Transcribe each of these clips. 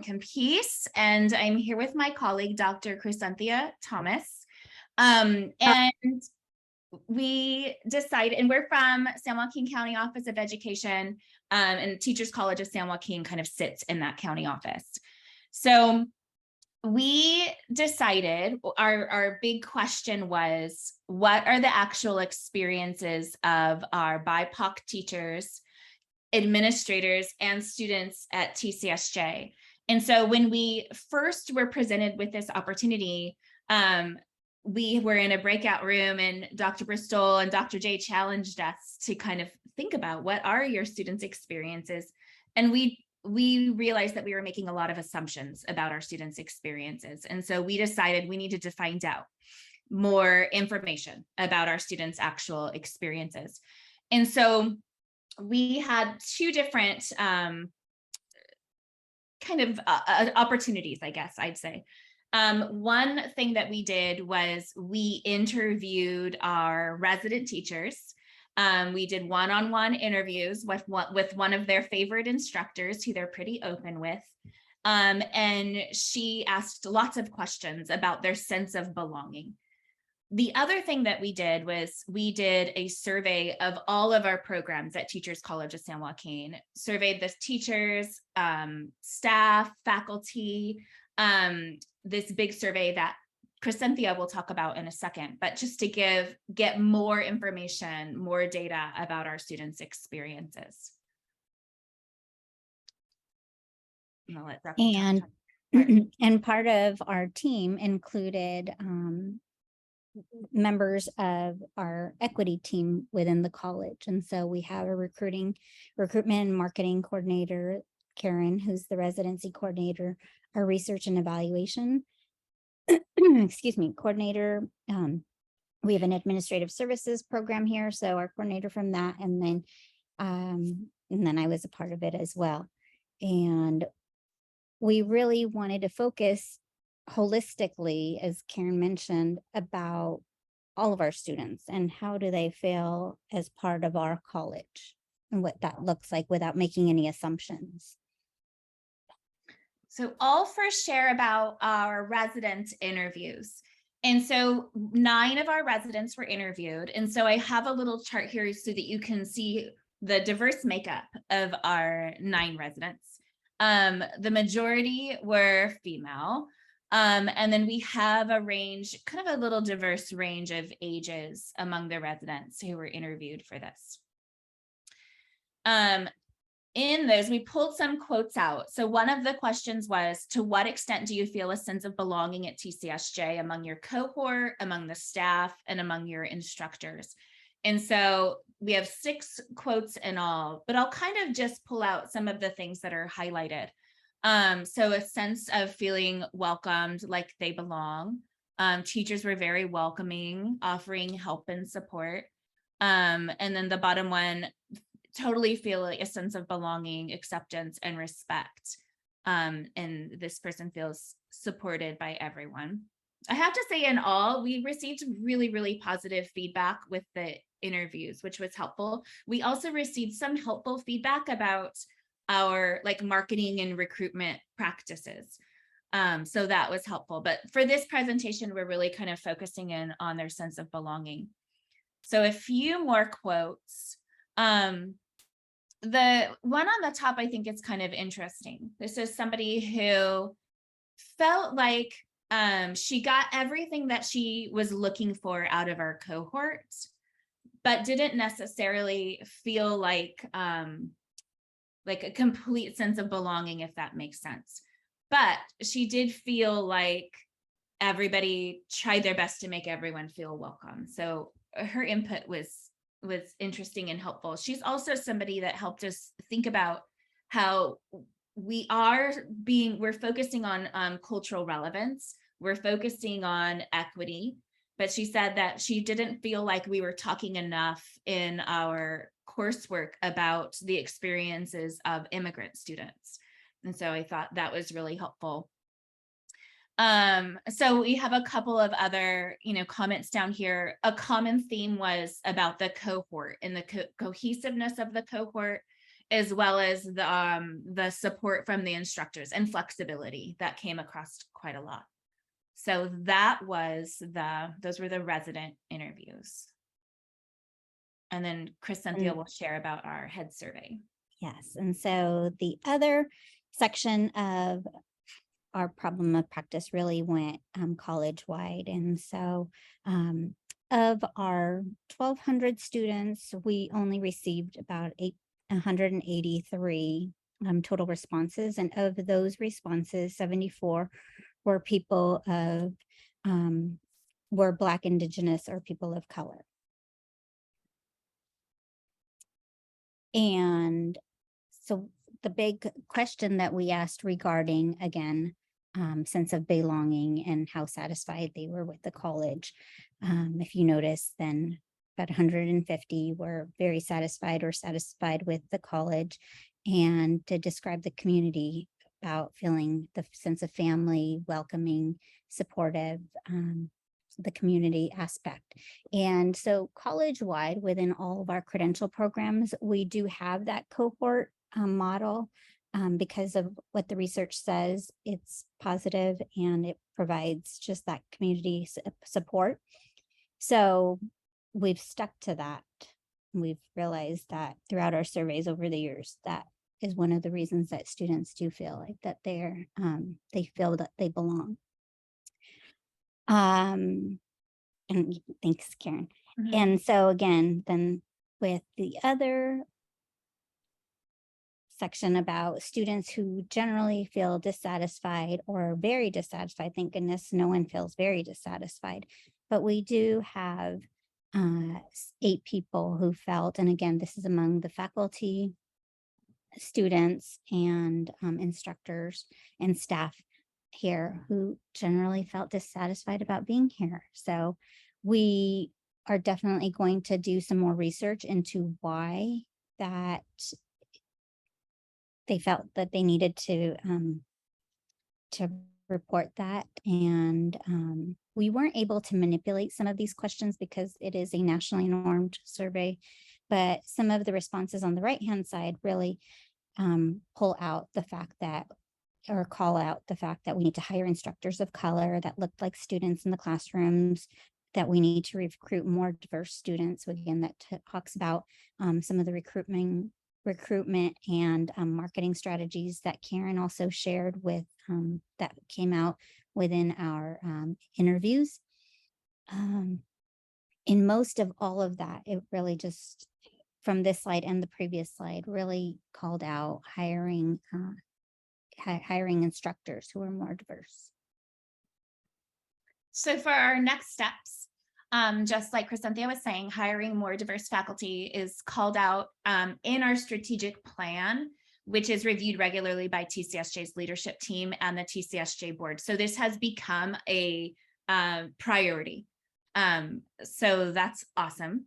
Capice, and I'm here with my colleague, Dr. Chrysantha Thomas. And we decided, and we're from San Joaquin County Office of Education, and Teachers College of San Joaquin kind of sits in that county office. So we decided, our big question was, what are the actual experiences of our BIPOC teachers, administrators, and students at TCSJ? And so when we first were presented with this opportunity, we were in a breakout room, and Dr. Bristol and Dr. J challenged us to kind of think about, what are your students' experiences? And we realized that we were making a lot of assumptions about our students' experiences. And so we decided we needed to find out more information about our students' actual experiences. And so we had two different opportunities, I guess I'd say. One thing that we did was we interviewed our resident teachers. We did one-on-one interviews with one of their favorite instructors, who they're pretty open with. And she asked lots of questions about their sense of belonging. The other thing that we did was we did a survey of all of our programs at Teachers College of San Joaquin, surveyed the teachers, staff, faculty, this big survey that Chrysantha will talk about in a second, but just to get more information, more data about our students' experiences. And part of our team included members of our equity team within the college. And so we have a recruitment and marketing coordinator, Karen, who's the residency coordinator, our research and evaluation coordinator. We have an administrative services program here, so our coordinator from that, and then I was a part of it as well. And we really wanted to focus holistically, as Karen mentioned, about all of our students and how do they feel as part of our college and what that looks like without making any assumptions. So I'll first share about our resident interviews. And so 9 of our residents were interviewed. And so I have a little chart here so that you can see the diverse makeup of our 9 residents. The majority were female. And then we have a range, kind of a little diverse range of ages among the residents who were interviewed for this. In those, we pulled some quotes out. So one of the questions was, to what extent do you feel a sense of belonging at TCSJ among your cohort, among the staff, and among your instructors? And so we have 6 quotes in all, but I'll kind of just pull out some of the things that are highlighted. So a sense of feeling welcomed, like they belong. Teachers were very welcoming, offering help and support. And then the bottom one, totally feel like a sense of belonging, acceptance, and respect. And this person feels supported by everyone. I have to say, in all, we received really, really positive feedback with the interviews, which was helpful. We also received some helpful feedback about our marketing and recruitment practices. So that was helpful. But for this presentation, we're really kind of focusing in on their sense of belonging. So a few more quotes. The one on the top, I think it's kind of interesting. This is somebody who felt like she got everything that she was looking for out of our cohort, but didn't necessarily feel like a complete sense of belonging, if that makes sense. But she did feel like everybody tried their best to make everyone feel welcome. So her input was interesting and helpful. She's also somebody that helped us think about how we're focusing on cultural relevance. We're focusing on equity, but she said that she didn't feel like we were talking enough in our coursework about the experiences of immigrant students. And so I thought that was really helpful. So we have a couple of other, comments down here. A common theme was about the cohort and the cohesiveness of the cohort, as well as the support from the instructors and flexibility that came across quite a lot. So those were the resident interviews. And then Cynthia will share about our head survey. Yes, and so the other section of our problem of practice really went college-wide. And so of our 1,200 students, we only received about 183 total responses. And of those responses, 74 were people of, were Black, Indigenous, or people of color. And so the big question that we asked regarding, again, sense of belonging and how satisfied they were with the college. If you notice, then about 150 were very satisfied or satisfied with the college. And to describe the community, about feeling the sense of family, welcoming, supportive, the community aspect. And so college-wide, within all of our credential programs, we do have that cohort model because of what the research says. It's positive and it provides just that community support. So we've stuck to that. We've realized that throughout our surveys over the years, that is one of the reasons that students do feel like that they feel that they belong. And thanks, Karen. Mm-hmm. And so again, then with the other section about students who generally feel dissatisfied or very dissatisfied, thank goodness no one feels very dissatisfied, but we do have 8 people who felt, and again, this is among the faculty, students, and instructors and staff here, who generally felt dissatisfied about being here. So we are definitely going to do some more research into why that they felt that they needed to report that. And we weren't able to manipulate some of these questions because it is a nationally normed survey, but some of the responses on the right-hand side really pull out the fact that, or call out the fact that we need to hire instructors of color that look like students in the classrooms, that we need to recruit more diverse students. Again, that talks about some of the recruitment and marketing strategies that Karen also shared with, that came out within our interviews. In most of all of that, it really just, from this slide and the previous slide, really called out hiring instructors who are more diverse. So for our next steps, just like Cynthia was saying, hiring more diverse faculty is called out in our strategic plan, which is reviewed regularly by TCSJ's leadership team and the TCSJ board. So this has become a priority. So that's awesome.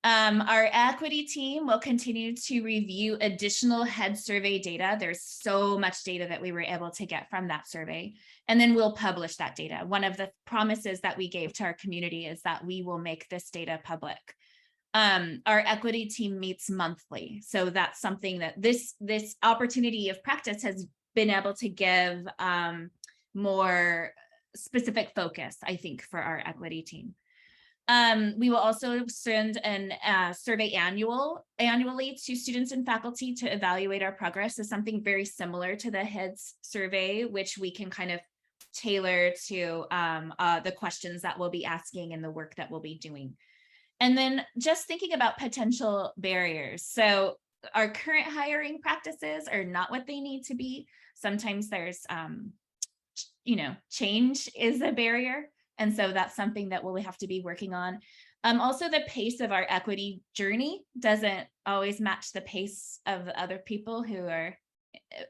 Our equity team will continue to review additional head survey data. There's so much data that we were able to get from that survey, and then we'll publish that data. One of the promises that we gave to our community is that we will make this data public. Our equity team meets monthly. So that's something that this opportunity of practice has been able to give more specific focus, I think, for our equity team. We will also send a survey annually to students and faculty to evaluate our progress. Is something very similar to the HEADS survey, which we can kind of tailor to the questions that we'll be asking and the work that we'll be doing. And then just thinking about potential barriers. So our current hiring practices are not what they need to be. Sometimes there's, change is a barrier. And so that's something that we'll have to be working on. Also, the pace of our equity journey doesn't always match the pace of the other people who are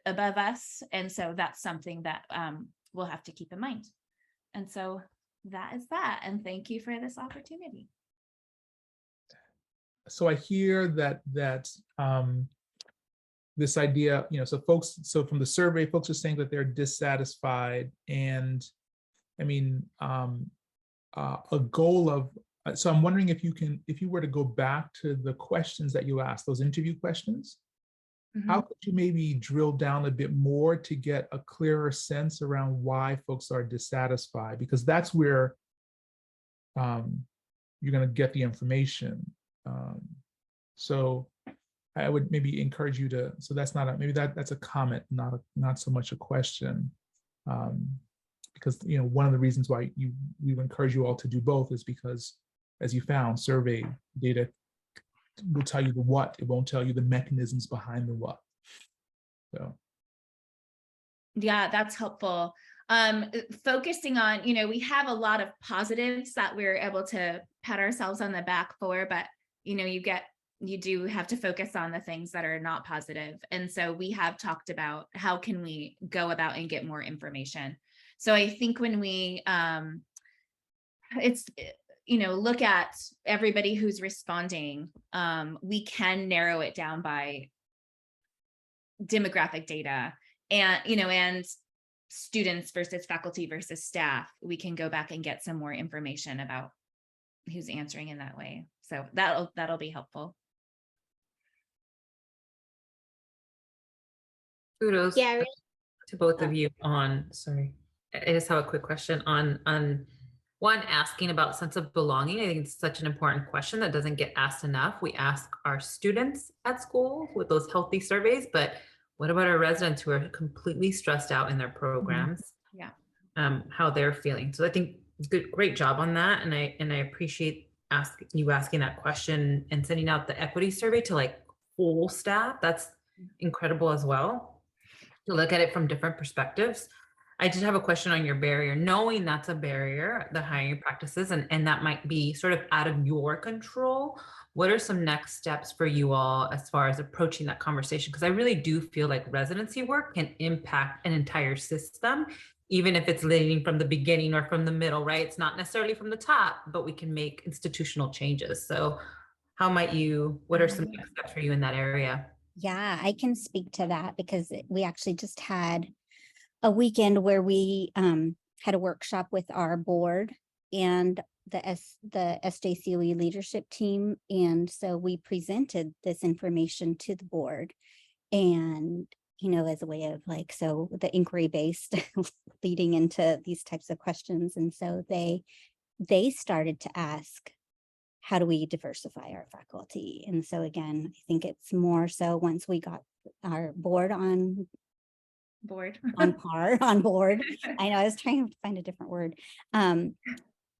above us. And so that's something that we'll have to keep in mind. And so that is that. And thank you for this opportunity. So I hear that this idea, so from the survey, folks are saying that they're dissatisfied, and I mean, a goal of, so I'm wondering if you were to go back to the questions that you asked, those interview questions, how could you maybe drill down a bit more to get a clearer sense around why folks are dissatisfied? Because that's where you're going to get the information. So I would maybe encourage you to, so that's not a, maybe that's a comment, not so much a question. Because, you know, one of the reasons why we would encourage you all to do both is because, as you found, survey data will tell you the what, it won't tell you the mechanisms behind the what. So. Yeah, that's helpful. Focusing on, you know, we have a lot of positives that we're able to pat ourselves on the back for, but, you know, you do have to focus on the things that are not positive. And so we have talked about how can we go about and get more information. So I think when we, you know, look at everybody who's responding, we can narrow it down by demographic data and, you know, and students versus faculty versus staff. We can go back and get some more information about who's answering in that way. So that'll be helpful. Kudos Yeah, to both of you on, sorry, I just have a quick question on one, asking about sense of belonging. I think it's such an important question that doesn't get asked enough. We ask our students at school with those healthy surveys, but what about our residents who are completely stressed out in their programs? Yeah. How they're feeling. So I think great job on that. And I appreciate you asking that question and sending out the equity survey to like whole staff. That's incredible as well, to look at it from different perspectives. I did have a question on your barrier, knowing that's a barrier, the hiring practices, and that might be sort of out of your control. What are some next steps for you all as far as approaching that conversation? Because I really do feel like residency work can impact an entire system, even if it's leading from the beginning or from the middle, right? It's not necessarily from the top, but we can make institutional changes. So how might you, what are some next steps for you in that area? yeah, I can speak to that because we actually just had a weekend where we had a workshop with our board and the SJCOE leadership team. And so we presented this information to the board and, you know, as a way of like, so the inquiry based leading into these types of questions. And so they started to ask, how do we diversify our faculty? And so again, I think it's more so once we got our board on board. I know I was trying to find a different word.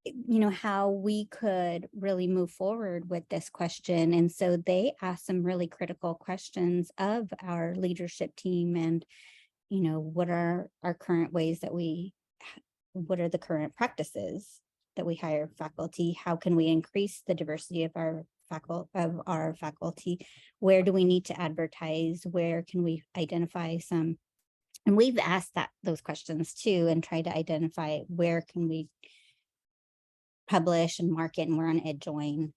You know, how we could really move forward with this question. And so they asked some really critical questions of our leadership team and, you know, what are our current ways that what are the current practices that we hire faculty? How can we increase the diversity of our faculty? Where do we need to advertise? Where can we identify some? And we've asked those questions too, and tried to identify where can we publish and market, and we're on EdJoin,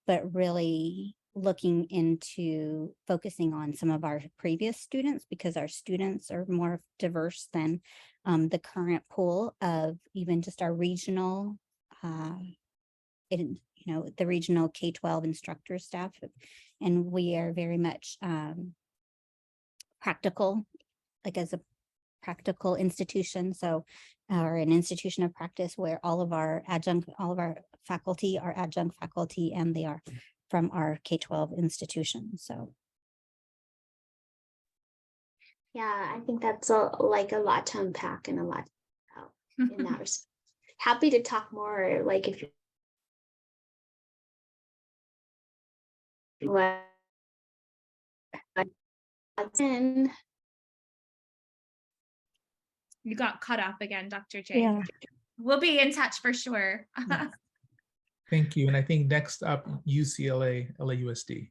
but really looking into focusing on some of our previous students because our students are more diverse than the current pool of even just our regional, you know, the regional K-12 instructor staff. And we are very much practical, like as a practical institution. So, or an institution of practice where all of our faculty are adjunct faculty and they are from our K-12 institution. So. Yeah, I think that's a lot to unpack and a lot in that respect. Happy to talk more, like if you You got cut off again, Dr. J. Yeah. We'll be in touch for sure. Thank you. And I think next up, UCLA, LAUSD.